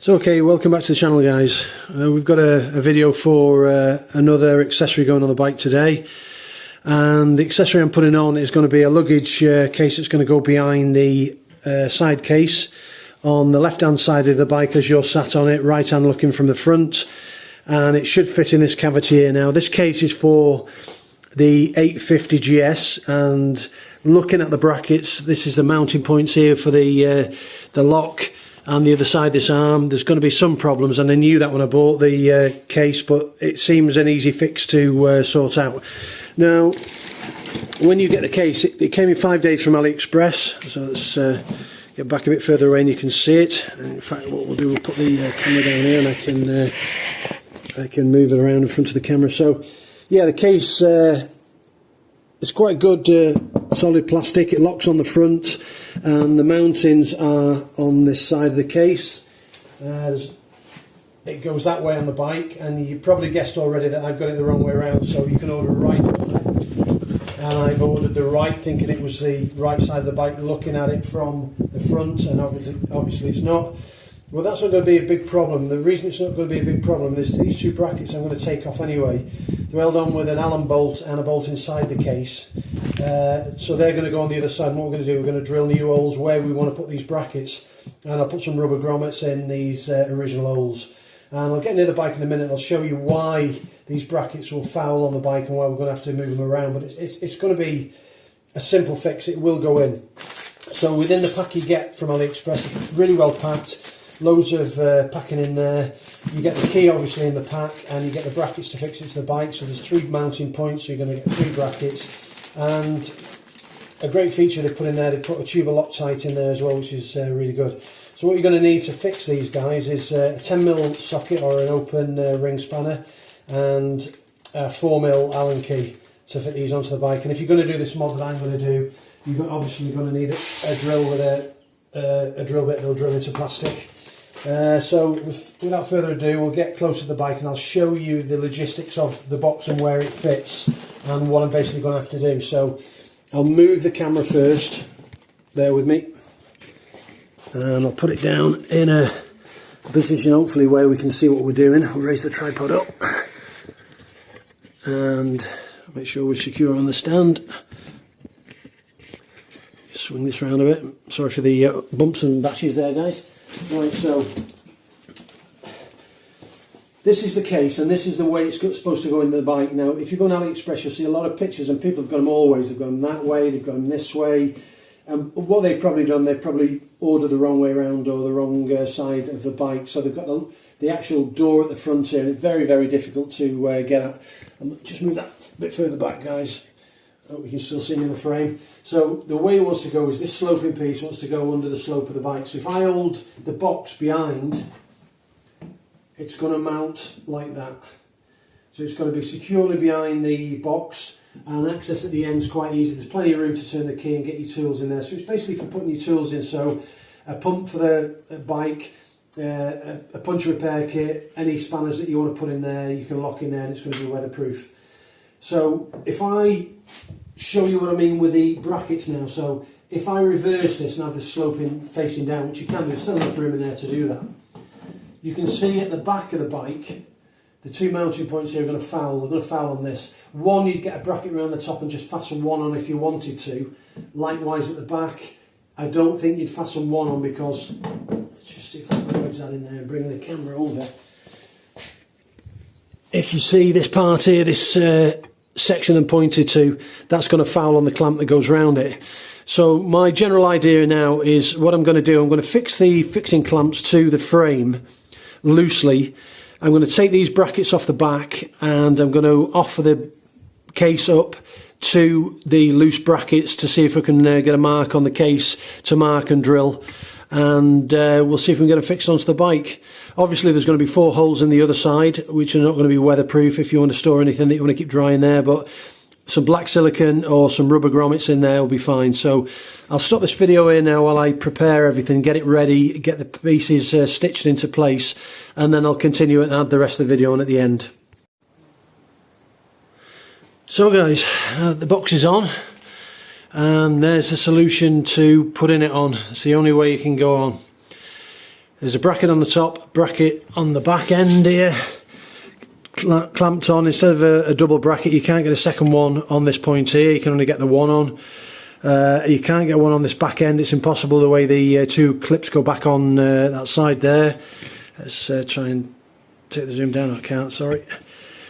So okay, welcome back to the channel, guys. We've got a video for another accessory going on the bike today, and the accessory I'm putting on is going to be a luggage case that's going to go behind the side case on the left hand side of the bike as you're sat on it, right hand looking from the front, and it should fit in this cavity here. Now this case is for the 850gs, and looking at the brackets, this is the mounting points here for the lock. And the other side, this arm, there's going to be some problems, and I knew that when I bought the case, but it seems an easy fix to sort out. Now, when you get the case, it came in 5 days from AliExpress, so let's get back a bit further away and you can see it. And in fact, what we'll do, we'll put the camera down here, and I can move it around in front of the camera. So, yeah, the case it's quite good, solid plastic. It locks on the front, and the mountings are on this side of the case. It goes that way on the bike, and you probably guessed already that I've got it the wrong way around, so you can order right or left. And I've ordered the right, thinking it was the right side of the bike, looking at it from the front, and obviously it's not. Well, that's not going to be a big problem. The reason it's not going to be a big problem is these two brackets I'm going to take off anyway. They're held on with an Allen bolt and a bolt inside the case. So they're going to go on the other side. And what we're going to do, we're going to drill new holes where we want to put these brackets. And I'll put some rubber grommets in these original holes. And I'll get near the bike in a minute and I'll show you why these brackets will foul on the bike and why we're going to have to move them around. But it's going to be a simple fix. It will go in. So within the pack you get from AliExpress, it's really well packed. Loads of packing in there. You get the key obviously in the pack, and you get the brackets to fix it to the bike. So there's 3 mounting points, so you're going to get 3 brackets. And a great feature they put in there, they put a tube of Loctite in there as well, which is really good. So what you're going to need to fix these guys is a 10mm socket or an open ring spanner, and a 4mm Allen key to fit these onto the bike. And if you're going to do this mod that I'm going to do, you're obviously going to need a drill with a drill bit that'll drill into plastic. So without further ado, we'll get close to the bike and I'll show you the logistics of the box and where it fits and what I'm basically going to have to do. So I'll move the camera first, bear with me, and I'll put it down in a position hopefully where we can see what we're doing. We'll raise the tripod up and make sure we're secure on the stand. Just swing this around a bit. Sorry for the bumps and bashes there, guys. Right, so this is the case, and this is the way it's supposed to go into the bike. Now, if you go on AliExpress, you'll see a lot of pictures, and people have got them all ways. They've got them that way, they've got them this way. What they've probably done, they've probably ordered the wrong way around or the wrong side of the bike. So they've got the actual door at the front here, and it's very, very difficult to get at. Just move that a bit further back, guys. Oh, you can still see me in the frame. So the way it wants to go is this sloping piece wants to go under the slope of the bike. So if I hold the box behind, it's going to mount like that. So it's going to be securely behind the box, and access at the end is quite easy. There's plenty of room to turn the key and get your tools in there. So it's basically for putting your tools in. So a pump for the bike, a puncture repair kit, any spanners that you want to put in there, you can lock in there, and it's going to be weatherproof. So if I show you what I mean with the brackets now, so if I reverse this and have the sloping facing down, which you can do, there's still enough room in there to do that, you can see at the back of the bike, the 2 mounting points here are going to foul. They're going to foul on this. One, you'd get a bracket around the top and just fasten one on if you wanted to. Likewise at the back, I don't think you'd fasten one on because, let's just see if I can wedge that in there and bring the camera over. If you see this part here, this section I'm pointed to, that's going to foul on the clamp that goes around it. So my general idea now is what I'm going to do, I'm going to fix the fixing clamps to the frame loosely. I'm going to take these brackets off the back, and I'm going to offer the case up to the loose brackets to see if we can get a mark on the case to mark and drill, and we'll see if we can get it fixed onto the bike. Obviously there's going to be 4 holes in the other side, which are not going to be weatherproof if you want to store anything that you want to keep dry in there, but some black silicone or some rubber grommets in there will be fine. So I'll stop this video here now while I prepare everything, get it ready, get the pieces stitched into place, and then I'll continue and add the rest of the video on at the end. So guys, the box is on, and there's the solution to putting it on. It's the only way you can go on. There's a bracket on the top, bracket on the back end here, clamped on. Instead of a double bracket, you can't get a second one on this point here, you can only get the one on. You can't get one on this back end, it's impossible the way the two clips go back on that side there. Let's try and take the zoom down. I can't, sorry.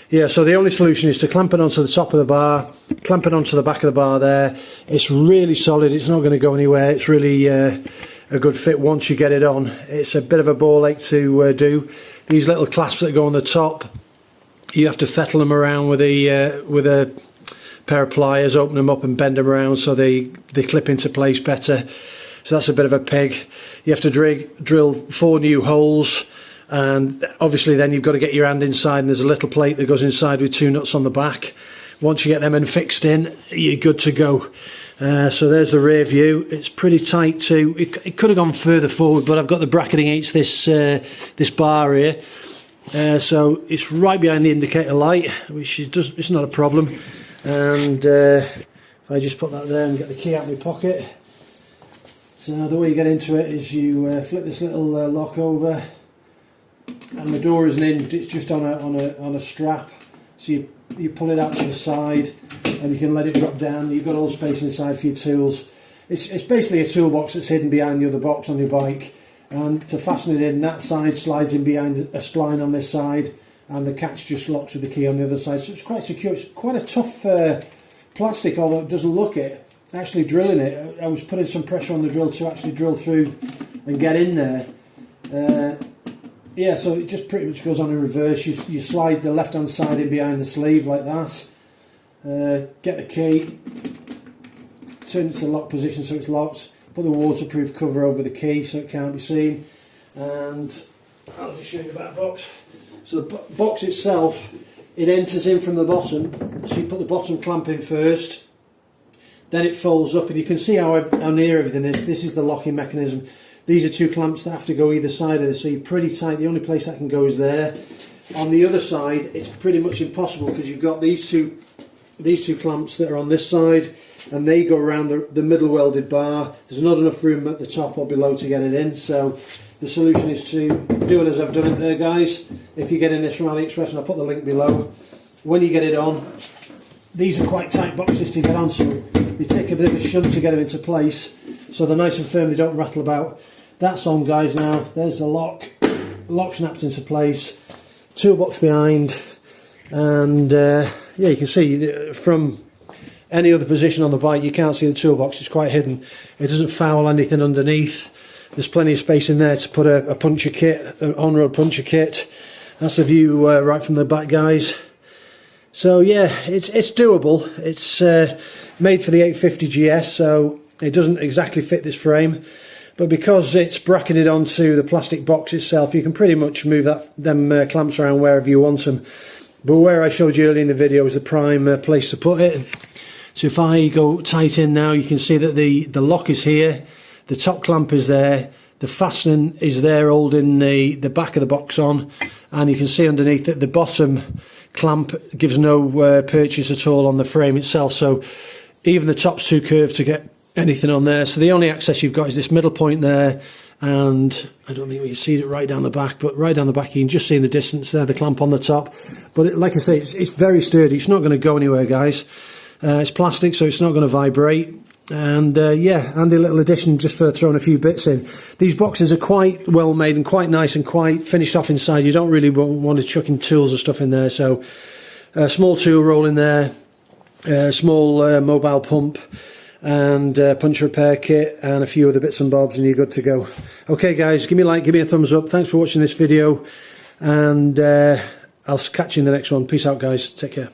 Yeah, so the only solution is to clamp it onto the top of the bar, clamp it onto the back of the bar there. It's really solid, it's not going to go anywhere. It's really a good fit once you get it on. It's a bit of a ball ache to do. These little clasps that go on the top, you have to fettle them around with a pair of pliers, open them up and bend them around so they clip into place better. So that's a bit of a pig. You have to drill 4 new holes, and obviously then you've got to get your hand inside, and there's a little plate that goes inside with 2 nuts on the back. Once you get them fixed in, you're good to go. So there's the rear view. It's pretty tight too. It could have gone further forward, but I've got the bracketing against this bar here. So it's right behind the indicator light, which it's not a problem. And if I just put that there and get the key out of my pocket. So the way you get into it is you flip this little lock over, and the door isn't in, it's just on a strap. So you pull it out to the side and you can let it drop down. You've got all the space inside for your tools. It's basically a toolbox that's hidden behind the other box on your bike, and to fasten it in, that side slides in behind a spline on this side, and the catch just locks with the key on the other side. So it's quite secure. It's quite a tough plastic, although it doesn't look it. Actually drilling it, I was putting some pressure on the drill to actually drill through and get in there. Yeah, so it just pretty much goes on in reverse. You slide the left hand side in behind the sleeve like that. Get the key, turn it to the lock position so it's locked. Put the waterproof cover over the key so it can't be seen. And I'll just show you the back box. So the box itself, it enters in from the bottom. So you put the bottom clamp in first, then it folds up, and you can see how near everything is. This is the locking mechanism. These are 2 clamps that have to go either side of this, so you're pretty tight. The only place that can go is there. On the other side, it's pretty much impossible because you've got these two clamps that are on this side, and they go around the middle welded bar. There's not enough room at the top or below to get it in, so the solution is to do it as I've done it there, guys. If you get in this from AliExpress, and I'll put the link below, when you get it on, these are quite tight boxes to get on, so they take a bit of a shunt to get them into place, so they're nice and firm, they don't rattle about. That's on, guys, now. There's the lock snapped into place, toolbox behind, and yeah, you can see from any other position on the bike you can't see the toolbox, it's quite hidden. It doesn't foul anything underneath. There's plenty of space in there to put a puncture kit, an on-road puncture kit. That's the view right from the back, guys. So yeah, it's doable. It's made for the 850gs, so it doesn't exactly fit this frame, but because it's bracketed onto the plastic box itself, you can pretty much move them clamps around wherever you want them. But where I showed you earlier in the video is the prime place to put it. So if I go tight in now, you can see that the lock is here, the top clamp is there, the fastening is there holding the back of the box on, and you can see underneath that the bottom clamp gives no purchase at all on the frame itself, so even the top's too curved to get anything on there. So the only access you've got is this middle point there, and I don't think we can see it right down the back, but right down the back you can just see in the distance there the clamp on the top. But like I say, it's very sturdy, it's not going to go anywhere, guys. It's plastic, so it's not going to vibrate. And yeah, handy little addition just for throwing a few bits in. These boxes are quite well made and quite nice and quite finished off inside. You don't really want to chuck in tools or stuff in there, so a small tool roll in there, a small mobile pump, and punch repair kit, and a few other bits and bobs, and you're good to go. Okay, guys, give me a like, give me a thumbs up. Thanks for watching this video, and I'll catch you in the next one. Peace out, guys. Take care.